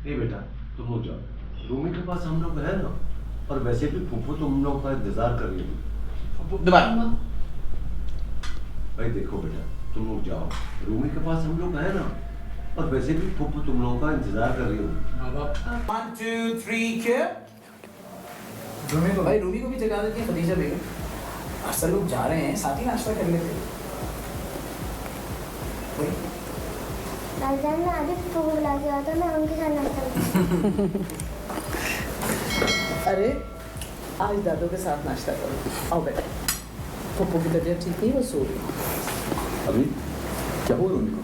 ए बेटा, तुम लोग जाओ, रूमी के पास हम लोग है ना। और वैसे भी फूफू तुम लोग का इंतजार कर रही होगी। भाई देखो बेटा, तुम लोग जाओ, रूमी के पास हम लोग है ना। और वैसे भी फूफू तुम लोगों का इंतजार कर रही होगी। 1 2 3 के रूमी को भी जगा देती है खदीजा बेगम। असल लोग जा रहे हैं, साथ ही नाश्ता कर लेते हैं। राजधान में आधे फूफू को बुला के आता, मैं उनके साथ नाश्ता अरे आज दादू के साथ नाश्ता करो। आओ बेटा, पप्पू की तबीयत ठीक नहीं, वो सो रही। अभी क्या हुआ रूमी को?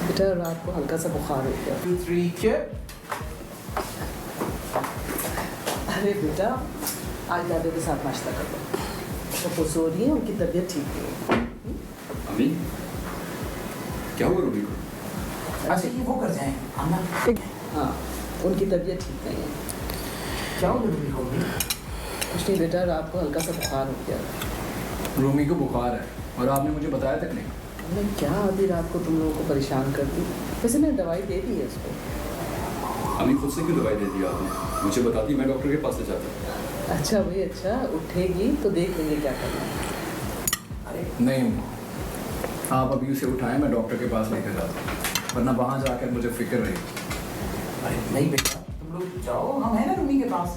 बेटा रात को हल्का सा बुखार हो गया। 2 3 के अरे बेटा आज दादू के साथ नाश्ता कर लो। पप्पू सो रही है, उनकी तबीयत ठीक नहीं है। अभी क्या हुआ रूमी को? अच्छा ये वो कर जाएं हम ना। हाँ, उनकी तबीयत ठीक नहीं है। क्या हो रूमी को? कुछ नहीं बेटा, रात को हल्का सा बुखार हो गया। रूमी को बुखार है और आपने मुझे बताया तक नहीं। मैं क्या आधी रात को तुम लोगों को परेशान कर दी। वैसे मैंने दवाई दे दी है उसको। अभी खुद से क्यों दवाई दे दी आपने? मुझे बताती, मैं डॉक्टर के पास ले जाता। अच्छा भाई, अच्छा उठेगी तो देख लेंगे क्या करना है। अरे नहीं, आप अभी उसे उठाएं, मैं डॉक्टर के पास लेकर जाता हूँ, वरना वहाँ जाकर मुझे फिक्र रही। अरे नहीं बेटा, तुम लोग जाओ, हम हैं ना रूमी के पास।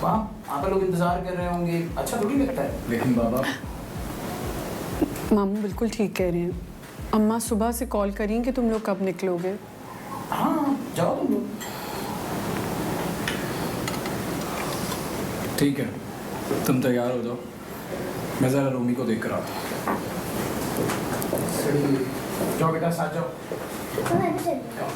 वहाँ आप लोग इंतजार कर रहे होंगे, अच्छा थोड़ी लगता है। लेकिन बाबा मामू बिल्कुल ठीक कह रहे हैं। अम्मा सुबह से कॉल करी कि तुम लोग कब निकलोगे। हाँ जाओ तुम लोग। ठीक है, तुम तैयार हो जाओ, मैं ज़रा रूमी को देख कर आता हूँ। जाओ बेटा, साथ जाओ। तो मैं भी चलती हूँ।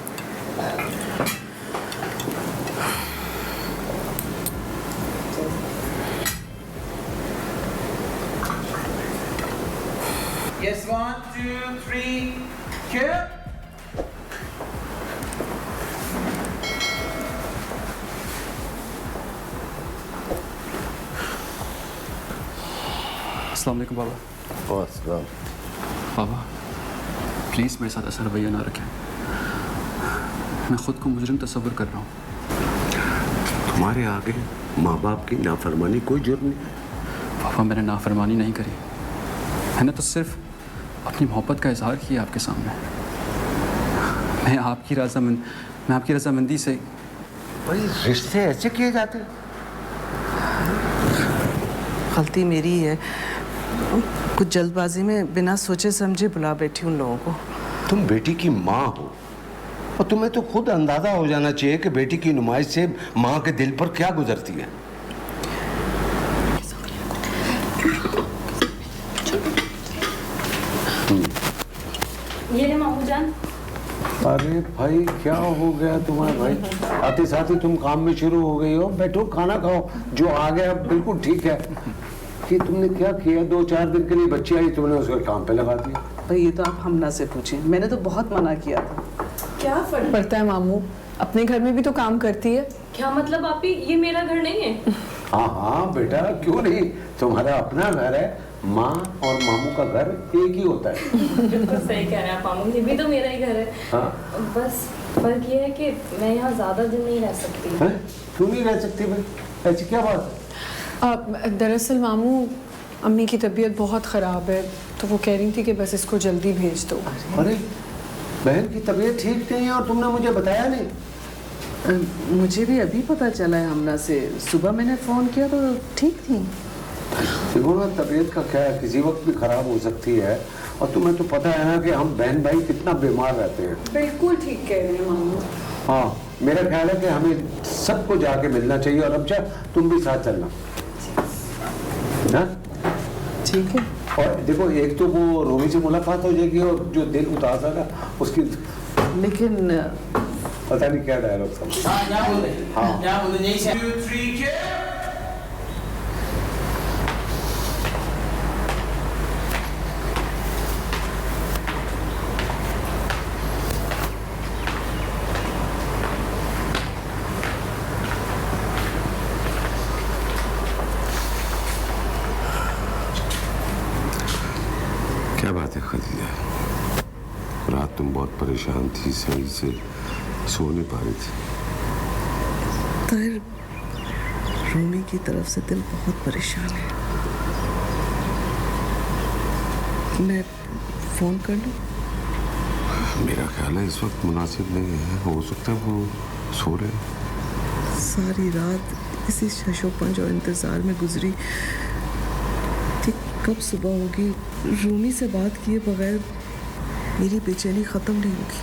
Yes, 1 2 3 के अस्सलाम वालेकुम बाबा। बस बाबा प्लीज़ मेरे साथ ऐसा रवैया ना रखें, मैं खुद को मुजरिम तस्वुर कर रहा हूँ। तुम्हारे आगे माँ बाप की नाफरमानी कोई जुर्म नहीं। पापा मैंने नाफरमानी नहीं करी, मैंने तो सिर्फ अपनी मोहब्बत का इजहार किया आपके सामने। मैं आपकी रजामंदी से। भाई रिश्ते ऐसे किए जाते हैं? गलती मेरी ही है, कुछ जल्दबाजी में बिना सोचे समझे बुला बैठी उन लोगों को। तुम बेटी की माँ हो और तुम्हें तो खुद अंदाजा हो जाना चाहिए कि बेटी की नुमाइश से माँ के दिल पर क्या गुजरती है। ये ले मामू जान। अरे भाई क्या हो गया तुम्हारे भाई? आते साथ ही तुम काम में शुरू हो गई हो। बैठो खाना खाओ, जो आ गया बिल्कुल ठीक है। कि तुमने क्या किया, 2-4 दिन के लिए बच्ची आई, तुमने उसको काम पे लगा दिया। भाई ये तो आप हमना से पूछें, मैंने तो बहुत मना किया था। क्या फर्क पड़ता है मामू, अपने घर में भी तो काम करती है। क्या मतलब आपी, ये मेरा घर नहीं है? हाँ हाँ बेटा, क्यों नहीं, तुम्हारा अपना घर है। माँ और मामू का घर एक ही होता है। बिल्कुल सही कह रहे हैं आप मामू, ये भी तो मेरा ही घर है। हाँ? बस फर्क ये है कि मैं यहाँ ज्यादा दिन नहीं रह सकती। है? क्यों नहीं रह सकती भाई, ऐसी क्या बात है? दरअसल मामू अम्मी की तबीयत बहुत ख़राब है, तो वो कह रही थी कि बस इसको जल्दी भेज दो। अरे बहन की तबीयत ठीक नहीं है और तुमने मुझे बताया नहीं? मुझे भी अभी पता चला है हमना से, सुबह मैंने फ़ोन किया तो ठीक थी। देखो ना, तबीयत का क्या है, किसी वक्त भी खराब हो सकती है। और तुम्हें तो पता है ना कि हम बहन भाई कितना बीमार रहते हैं। बिल्कुल ठीक कह रहे हैं मामू। हाँ, मेरा ख्याल है कि हमें सबको जाके मिलना चाहिए। और अब तुम भी साथ चलना। हाँ? ठीक है। और देखो, एक तो वो रोमी से मुलाकात हो जाएगी और जो दिल उदास है ना उसकी। लेकिन पता नहीं क्या डायलॉग था। हाँ क्या बोल रहे? हाँ। क्या बोल रहे? यही से 2 3 के क्या बात है खदीजा, रात तुम बहुत परेशान थी, सही से सो नहीं पा रही थी। ताहिर, रूमी की तरफ से दिल बहुत परेशान है। मैं फ़ोन कर लूँ? मेरा ख्याल है इस वक्त मुनासिब नहीं है, हो सकता है वो सो रहे हैं। सारी रात इसी शशोपंज और इंतज़ार में गुजरी कि कब सुबह होगी। रूमी से बात किए बगैर मेरी बेचैनी ख़त्म नहीं होगी।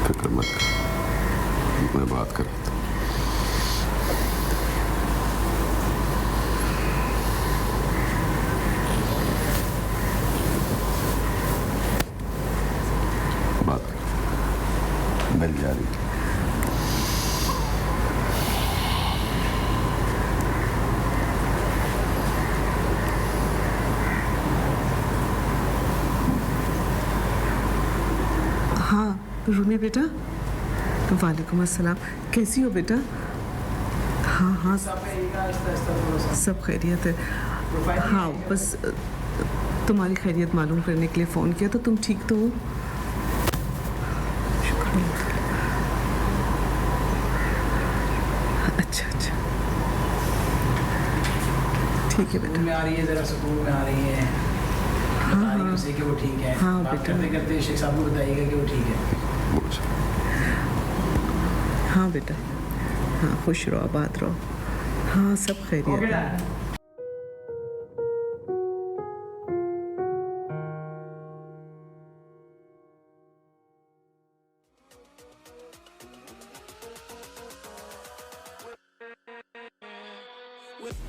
फिक्र मत कर, मैं बात कर रहा था। बात कर, बेल जा रही थी। हाँ रूमी बेटा, वालेकुम अस्सलाम। कैसी हो बेटा? हाँ हाँ सब खैरियत है। हाँ बस तुम्हारी खैरियत मालूम करने के लिए फ़ोन किया। तो तुम ठीक तो हो? शुक्र। अच्छा अच्छा ठीक है बेटा। में आ रही है, ज़रा सुकून में आ रही है। बता रही है उसे कि वो ठीक है। हाँ बात बेटा। करते करते शेख साहब को बताइएगा कि वो ठीक है। हाँ बेटा, हाँ खुश रहो, आबाद रहो। हाँ सब खैरियत है। with